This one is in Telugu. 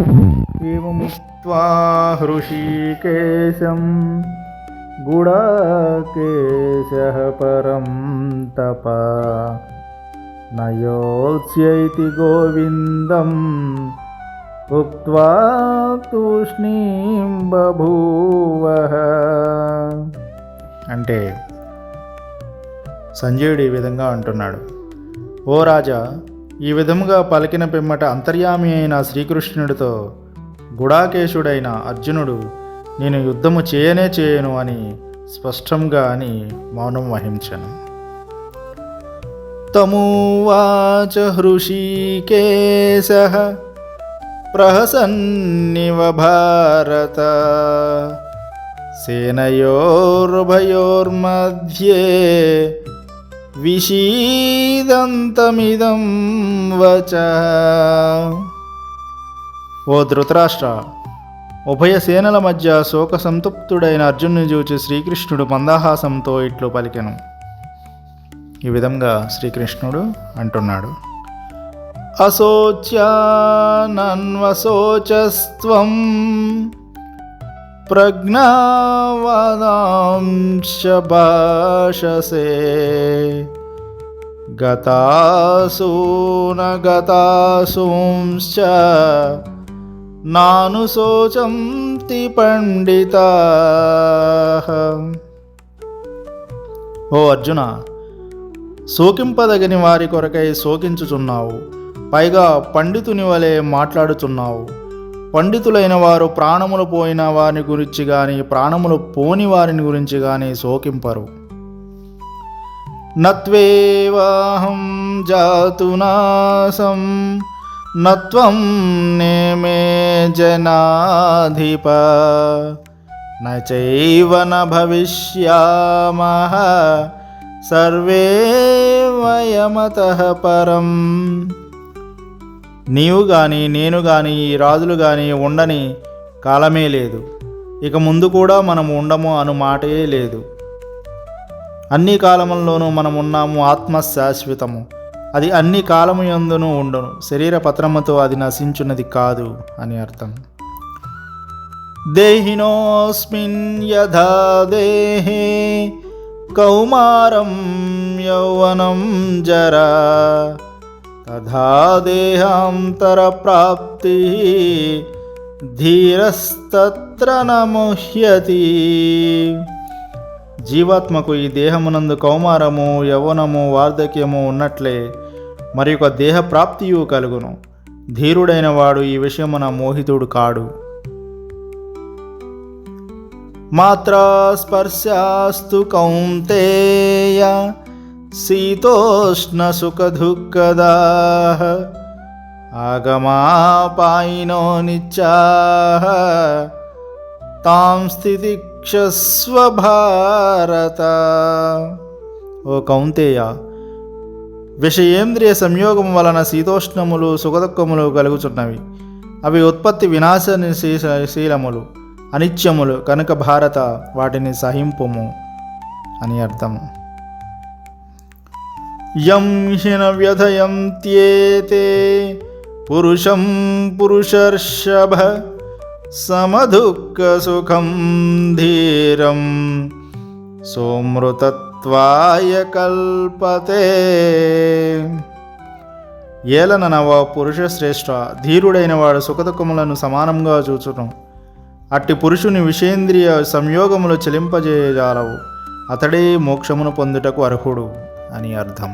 ఏముక్త్వా హృషీకేశం గుడాకేశః పరం తప నయోత్స్యైతి గోవిందం ఉక్త్వా తూష్ణీం బభూవః. అంటే సంజయుడు ఈ విధంగా అంటున్నాడు: ఓ రాజా, ఈ విధముగా పలికిన పిమ్మట అంతర్యామి అయిన శ్రీకృష్ణుడితో గుడాకేశుడైన అర్జునుడు నేను యుద్ధము చేయను అని స్పష్టంగా అని మౌనం వహించను. తమువాచ హృషీకేశః ప్రహసన్నివ భారత సేనయోరుభయోర్మధ్యే విషీదంతమిదం వచః. ఓ ధృతరాష్ట్ర, ఉభయ సేనల మధ్య శోక సంతప్తుడైన అర్జునుని చూచి శ్రీకృష్ణుడు మందహాసంతో ఇట్లు పలికెను. ఈ విధంగా శ్రీకృష్ణుడు అంటున్నాడు: అశోచ్యానన్వశోచస్త్వం ప్రజ్ఞావాదాంశ భాషసే గతాసూన గతాసూంశ్చ నానుశోచంతి పండితాః. ఓ అర్జున, శోకింపదగని వారి కొరకై శోకించుచున్నావు, పైగా పండితుని వలె మాట్లాడుచున్నావు. పండితులైన వారు ప్రాణములు పోయిన వారిని గురించి కానీ ప్రాణములు పోని వారిని గురించి కానీ శోకింపరు. నత్వేవాహం జాతునాసం నత్వం నేమే జనాధిప నచైవ న భవిష్యామః సర్వే వయమతః పరం. నీవు గాని నేను గాని ఈ రాజులు గాని ఉండని కాలమే లేదు, ఇక ముందు కూడా మనము ఉండము అను మాటే లేదు. అన్ని కాలముల్లోనూ మనం ఉన్నాము. ఆత్మ శాశ్వతము, అది అన్ని కాలము యందును ఉండును. శరీర పత్రముతో అది నశించున్నది కాదు అని అర్థం. దేహినోస్మిన్ యథా దేహే కౌమారం యౌవనం జరా తథా దేహాంతర ప్రాప్తి ధీరస్తత్ర న ముహ్యతి. జీవాత్మకు ఈ దేహమునందు కౌమారము యౌవనము వార్ధక్యము ఉన్నట్లే మరి ఒక దేహ ప్రాప్తియు కలుగును. ధీరుడైన వాడు ఈ విషయమున మోహితుడు కాడు. మాత్రా స్పర్శాస్తు కౌంతేయ శీతోష్ణ సుఖ దుఃఖదాః ఆగమాపాయినో నిత్యాః తాం స్థితిక్షస్వ భారత. ఓ కౌంతేయ, విషయేంద్రియ సంయోగం వలన శీతోష్ణములు సుఖదుఖములు కలుగుచున్నవి. అవి ఉత్పత్తి వినాశశీలములు, అనిత్యములు కనుక భారత వాటిని సహింపుము అని అర్థం. యం హిన వ్యథయంత్యేతే పురుషం పురుషర్షభ సమదుఃఖ సుఖం ధీరం సోమృతత్వాయ కల్పతే. ఏలననవ పురుష శ్రేష్ఠ, ధీరుడైన వాడు సుఖదుఖములను సమానంగా చూచును. అట్టి పురుషుని విషేంద్రియ సంయోగములు చెలింపజేయజాలవు. అతడే మోక్షమును పొందుటకు అర్హుడు అని అర్థం.